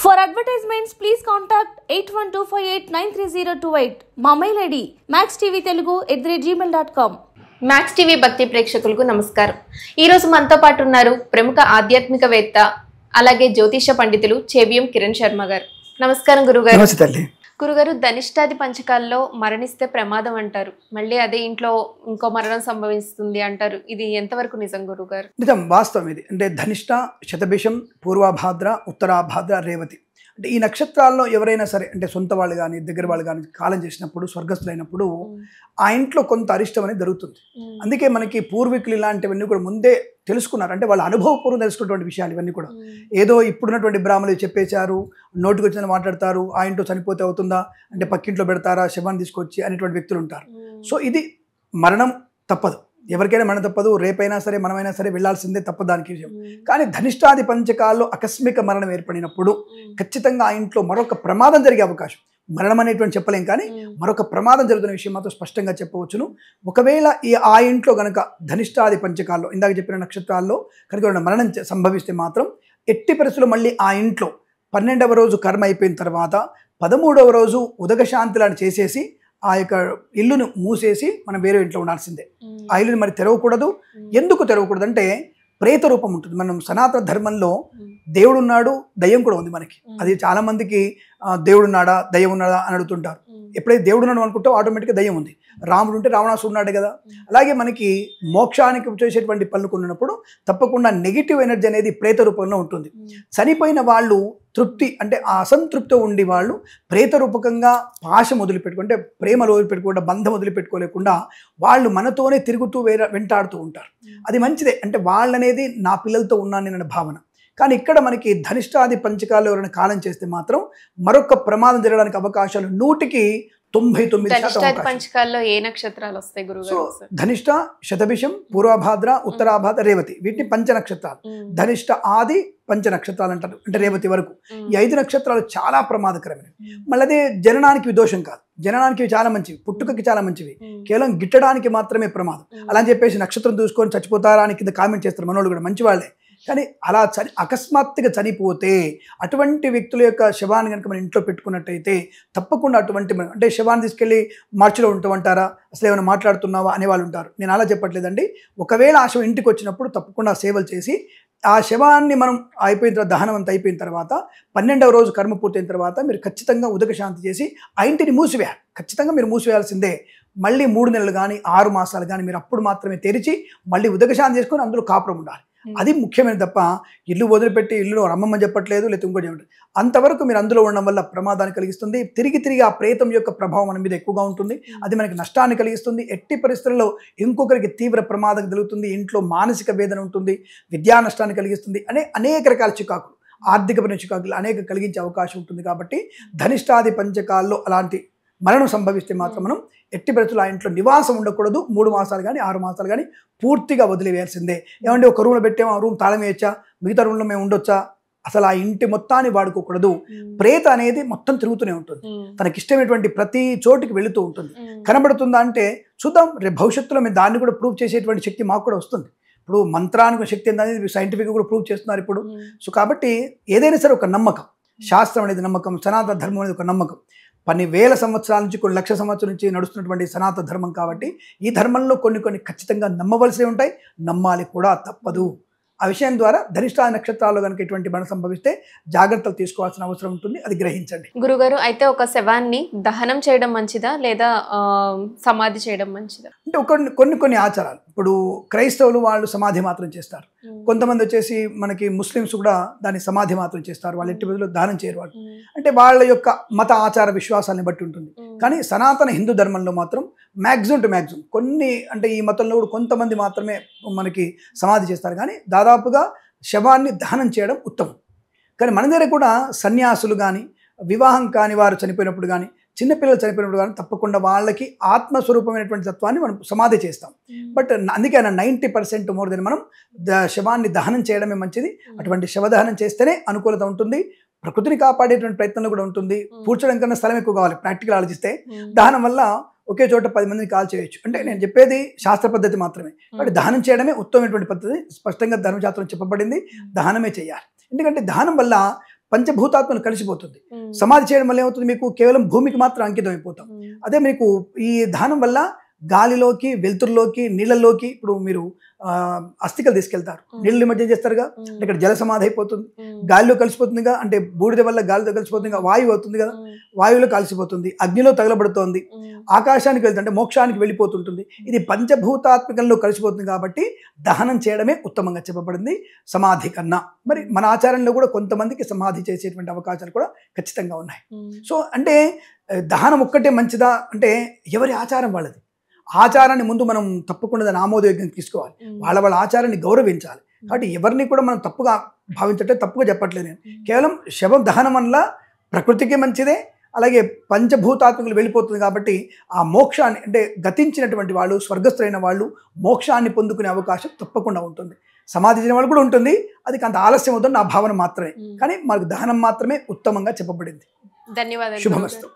For advertisements, please contact 8125893028. మా mail ID maxtvtelugu@gmail.com. Max TV భక్తి ప్రేక్షకులకు నమస్కారం. ఈ రోజు మనతో పాటు ఉన్నారు ప్రముఖ ఆధ్యాత్మికవేత్త అలాగే జ్యోతిష పండితులు చేబిఎం కిరణ్ శర్మ గారు. నమస్కారం గురుగారు. నమస్తే తల్లి. గురుగారు, ధనిష్టాది పంచకాల్లో మరణిస్తే ప్రమాదం అంటారు, మళ్ళీ అదే ఇంట్లో ఇంకో మరణం సంభవిస్తుంది అంటారు. ఇది ఎంతవరకు నిజం గురుగారు? నిజం, వాస్తవం ఇది. అంటే ధనిష్ట, శతభిషం, పూర్వభాద్ర, ఉత్తరాభాద్ర, రేవతి అంటే ఈ నక్షత్రాల్లో ఎవరైనా సరే అంటే సొంత వాళ్ళు కానీ దగ్గర వాళ్ళు కానీ కాలం చేసినప్పుడు స్వర్గస్థులైనప్పుడు ఆ ఇంట్లో కొంత అరిష్టం అనేది జరుగుతుంది. అందుకే మనకి పూర్వీకులు ఇలాంటివన్నీ కూడా ముందే తెలుసుకున్నారు. అంటే వాళ్ళ అనుభవపూర్వం తెలుసుకున్నటువంటి విషయాలు ఇవన్నీ కూడా ఏదో ఇప్పుడున్నటువంటి బ్రాహ్మణులు చెప్పేశారు, నోటికి వచ్చిన మాట్లాడతారు, ఆ ఇంట్లో చనిపోతే అవుతుందా అంటే పక్కింట్లో పెడతారా శవాన్ని తీసుకొచ్చి అనేటువంటి వ్యక్తులు ఉంటారు. సో ఇది మరణం తప్పదు, ఎవరికైనా మరణం తప్పదు, రేపైనా సరే మనమైనా సరే వెళ్లాల్సిందే, తప్పదు దానికి విషయం. కానీ ధనిష్టాది పంచకాల్లో ఆకస్మిక మరణం ఏర్పడినప్పుడు ఖచ్చితంగా ఆ ఇంట్లో మరొక ప్రమాదం జరిగే అవకాశం, మరణం అనేటువంటి చెప్పలేం కానీ మరొక ప్రమాదం జరుగుతున్న విషయం మాత్రం స్పష్టంగా చెప్పవచ్చును. ఒకవేళ ఆ ఇంట్లో కనుక ధనిష్టాది పంచకాల్లో ఇందాక చెప్పిన నక్షత్రాల్లో కనుక మరణం సంభవిస్తే మాత్రం ఎట్టి పరిస్థితుల్లో మళ్ళీ ఆ ఇంట్లో 12వ రోజు కర్మ అయిపోయిన తర్వాత 13వ రోజు ఉదక శాంతిలాంటి చేసేసి ఆ యొక్క ఇల్లును మూసేసి మనం వేరే ఇంట్లో ఉండాల్సిందే. ఆ ఇల్లుని మరి తెరవకూడదు. ఎందుకు తెరవకూడదు అంటే ప్రేత రూపం ఉంటుంది. మనం సనాతన ధర్మంలో దేవుడు ఉన్నాడు, దయ్యం కూడా ఉంది మనకి. అది చాలా మందికి దేవుడు ఉన్నాడా దయ్యం ఉన్నాడా అని అడుగుతుంటారు. ఎప్పుడైతే దేవుడు ఉన్నాడు అనుకుంటే ఆటోమేటిక్గా దయ్యం ఉంది. రాముడు ఉంటే రావణాసుడు ఉన్నాడు కదా. అలాగే మనకి మోక్షానికి చేసేటువంటి పనులు కొన్నప్పుడు తప్పకుండా నెగిటివ్ ఎనర్జీ అనేది ప్రేత రూపంలో ఉంటుంది. చనిపోయిన వాళ్ళు తృప్తి అంటే ఆ అసంతృప్తి ఉండి వాళ్ళు ప్రేత రూపకంగా పాశం వదిలిపెట్టుకుంటే ప్రేమలు వదిలిపెట్టుకోకుండా బంధం వదిలిపెట్టుకోలేకుండా వాళ్ళు మనతోనే తిరుగుతూ వెంటాడుతూ ఉంటారు. అది మంచిదే. అంటే వాళ్ళనేది నా పిల్లలతో ఉన్నాను అనే భావన. కానీ ఇక్కడ మనకి ధనిష్టాది పంచకాలు ఎవరైనా కాలం చేస్తే మాత్రం మరొక ప్రమాదం జరగడానికి అవకాశాలు 100% పంచకాల్లో ఏ నక్షత్రాలు వస్తాయి గురుగారు? ధనిష్ట, శతభిషం, పూర్వభాద్ర, ఉత్తరాభాద్ర, రేవతి వీటిని పంచ నక్షత్రాలు. ధనిష్ట ఆది పంచ నక్షత్రాలు అంటారు, అంటే రేవతి వరకు. ఈ 5 నక్షత్రాలు చాలా ప్రమాదకరమైనవి. మళ్ళీ అదే జననానికి దోషం కాదు, జననానికి చాలా మంచివి, పుట్టుకకి చాలా మంచివి, కేవలం గిట్టడానికి మాత్రమే ప్రమాదం. అలా అని చెప్పేసి నక్షత్రం చూసుకొని చచ్చిపోతారా అని కింద కామెంట్ చేస్తారు మనోళ్ళు కూడా, మంచి వాళ్ళే. కానీ అలా అకస్మాత్తుగా చనిపోతే అటువంటి వ్యక్తుల యొక్క శవాన్ని కనుక మనం ఇంట్లో పెట్టుకున్నట్టయితే తప్పకుండా అటువంటి అంటే శవాన్ని తీసుకెళ్ళి మార్చిలో ఉంటామంటారా, అసలు ఏమైనా మాట్లాడుతున్నావా అనే వాళ్ళు ఉంటారు. నేను అలా చెప్పట్లేదండి. ఒకవేళ ఆ శవం ఇంటికి వచ్చినప్పుడు తప్పకుండా సేవలు చేసి ఆ శవాన్ని మనం అయిపోయిన తర్వాత దహనం అంతా అయిపోయిన తర్వాత 12వ రోజు కర్మ పూర్తయిన తర్వాత మీరు ఖచ్చితంగా ఉదక శాంతి చేసి ఆ ఇంటిని మూసివేయాలి. ఖచ్చితంగా మీరు మూసివేయాల్సిందే. మళ్ళీ 3 నెలలు కానీ 6 మాసాలు కానీ మీరు అప్పుడు మాత్రమే తెరిచి మళ్ళీ ఉదక శాంతి చేసుకొని అందులో కాపురం ఉండాలి. అది ముఖ్యమైన తప్ప ఇల్లు వదిలిపెట్టి ఇల్లులో రమ్మని చెప్పట్లేదు, లేదా ఇంకోటి ఏమిటి. అంతవరకు మీరు అందులో ఉండడం వల్ల ప్రమాదాన్ని కలిగిస్తుంది. తిరిగి ఆ ప్రేతం యొక్క ప్రభావం మన మీద ఎక్కువగా ఉంటుంది. అది మనకి నష్టాన్ని కలిగిస్తుంది. ఎట్టి పరిస్థితుల్లో ఇంకొకరికి తీవ్ర ప్రమాదం కలుగుతుంది. ఇంట్లో మానసిక వేదన ఉంటుంది, విద్యా నష్టాన్ని కలిగిస్తుంది. అనేక రకాల చికాకులు, ఆర్థికపరమైన చికాకులు అనేక కలిగించే అవకాశం ఉంటుంది. కాబట్టి ధనిష్టాది పంచకాల్లో అలాంటి మరణం సంభవిస్తే మాత్రం మనం ఎట్టి పరిస్థితుల్లో ఆ ఇంట్లో నివాసం ఉండకూడదు. 3 మాసాలు కానీ 6 మాసాలు కానీ పూర్తిగా వదిలివేయాల్సిందే. ఏమంటే ఒక రూమ్లో పెట్టాము, ఆ రూమ్ తాళం వేయచ్చా, మిగతా రూమ్లో మేము ఉండొచ్చా, అసలు ఆ ఇంటి మొత్తాన్ని వాడుకోకూడదు. ప్రేత అనేది మొత్తం తిరుగుతూనే ఉంటుంది, తనకి ఇష్టమైనటువంటి ప్రతి చోటికి వెళుతూ ఉంటుంది. కనబడుతుందా అంటే చూద్దాం, రేపు భవిష్యత్తులో మేము దాన్ని కూడా ప్రూవ్ చేసేటువంటి శక్తి మాకు కూడా వస్తుంది. ఇప్పుడు మంత్రానికి శక్తి అనేది సైంటిఫిక్గా కూడా ప్రూవ్ చేస్తున్నారు ఇప్పుడు. సో కాబట్టి ఏదైనా సరే ఒక నమ్మకం, శాస్త్రం అనేది నమ్మకం, సనాతన ధర్మం అనేది ఒక నమ్మకం. 10,000 సంవత్సరాల నుంచి కొన్ని లక్షల సంవత్సరాల నుంచి నడుస్తున్నటువంటి సనాతన ధర్మం కాబట్టి ఈ ధర్మంలో కొన్ని ఖచ్చితంగా నమ్మవలసి ఉంటాయి, నమ్మాలి కూడా, తప్పదు. ఆ విషయం ద్వారా ధనిష్టాది నక్షత్రాల్లో కనుక ఇటువంటి మరణం సంభవిస్తే జాగ్రత్తలు తీసుకోవాల్సిన అవసరం ఉంటుంది, అది గ్రహించండి. గురుగారు, అయితే ఒక శవాన్ని దహనం చేయడం మంచిదా లేదా సమాధి చేయడం మంచిదా? అంటే కొన్ని ఆచారాలు, ఇప్పుడు క్రైస్తవులు వాళ్ళు సమాధి మాత్రం చేస్తారు, కొంతమంది వచ్చేసి మనకి ముస్లిమ్స్ కూడా దాన్ని సమాధి మాత్రం చేస్తారు, వాళ్ళు ఎట్టి బదులు దానం చేయరు. వాళ్ళు అంటే వాళ్ళ యొక్క మత ఆచార విశ్వాసాన్ని బట్టి ఉంటుంది. కానీ సనాతన హిందూ ధర్మంలో మాత్రం మ్యాక్సిమం టు మ్యాక్సిమం కొన్ని అంటే ఈ మతంలో కూడా కొంతమంది మాత్రమే మనకి సమాధి చేస్తారు, కానీ దాదాపుగా శవాన్ని దహనం చేయడం ఉత్తమం. కానీ మన దగ్గర కూడా సన్యాసులు కానీ వివాహం కాని వారు చనిపోయినప్పుడు కానీ చిన్నపిల్లలు చనిపోయినప్పుడు కానీ తప్పకుండా వాళ్ళకి ఆత్మస్వరూపమైనటువంటి తత్వాన్ని మనం సమాధి చేస్తాం. బట్ అందుకే 90% మోర్ దెన్ మనం శవాన్ని దహనం చేయడమే మంచిది. అటువంటి శవదహనం చేస్తేనే అనుకూలత ఉంటుంది, ప్రకృతిని కాపాడేటువంటి ప్రయత్నంలో కూడా ఉంటుంది. పూడ్చడం కన్నా స్థలం ఎక్కువ కావాలి. ప్రాక్టికల్ ఆలోచిస్తే దహనం వల్ల ఒకే చోట 10 మందిని కాల్ చేయొచ్చు. అంటే నేను చెప్పేది శాస్త్ర పద్ధతి మాత్రమే. కాబట్టి దహనం చేయడమే ఉత్తమమైనటువంటి పద్ధతి. స్పష్టంగా ధర్మశాస్త్రం చెప్పబడింది, దహనమే చేయాలి. ఎందుకంటే దహనం వల్ల పంచభూతాత్మలు కలిసిపోతుంది. సమాధి చేయడం వల్ల ఏమవుతుంది, మీకు కేవలం భూమికి మాత్రం అంకితం అయిపోతాం. అదే మీకు ఈ దహనం వల్ల గాలిలోకి, వెలుతురులోకి, నీళ్ళల్లోకి, ఇప్పుడు మీరు అస్థికలు తీసుకెళ్తారు, నీళ్ళు నిమజ్జనం చేస్తారుగా, అంటే ఇక్కడ జల సమాధి అయిపోతుంది, గాలిలో కలిసిపోతుందిగా, అంటే బూడిద వల్ల గాలితో కలిసిపోతుంది, వాయువు అవుతుంది కదా, వాయువులో కలిసిపోతుంది, అగ్నిలో తగలబడుతోంది, ఆకాశానికి వెళ్తుంది, అంటే మోక్షానికి వెళ్ళిపోతుంటుంది. ఇది పంచభూతాత్మకంలో కలిసిపోతుంది కాబట్టి దహనం చేయడమే ఉత్తమంగా చెప్పబడింది సమాధి కన్నా. మరి మన ఆచారంలో కూడా కొంతమందికి సమాధి చేసేటువంటి అవకాశాలు కూడా ఖచ్చితంగా ఉన్నాయి. సో అంటే దహనం ఒక్కటే మంచిదా అంటే ఎవరి ఆచారం వాళ్ళది. ఆచారాన్ని ముందు మనం తప్పకుండా దాన్ని ఆమోదయోగ్యం తీసుకోవాలి, వాళ్ళ ఆచారాన్ని గౌరవించాలి. కాబట్టి ఎవరిని కూడా మనం తప్పుగా భావించట్లేదు, తప్పుగా చెప్పట్లేదు నేను. కేవలం శవం దహనం వల్ల ప్రకృతికి మంచిదే, అలాగే పంచభూతాత్మకులు వెళ్ళిపోతుంది కాబట్టి ఆ మోక్షాన్ని, అంటే గతించినటువంటి వాళ్ళు, స్వర్గస్థులైన వాళ్ళు మోక్షాన్ని పొందుకునే అవకాశం తప్పకుండా ఉంటుంది. సమాధి చేయడం వాళ్ళు కూడా ఉంటుంది, అది అంత ఆలస్యం అవుతుంది నా భావన మాత్రమే. కానీ మనకు దహనం మాత్రమే ఉత్తమంగా చెప్పబడింది. ధన్యవాదాలు. శుభమస్తు.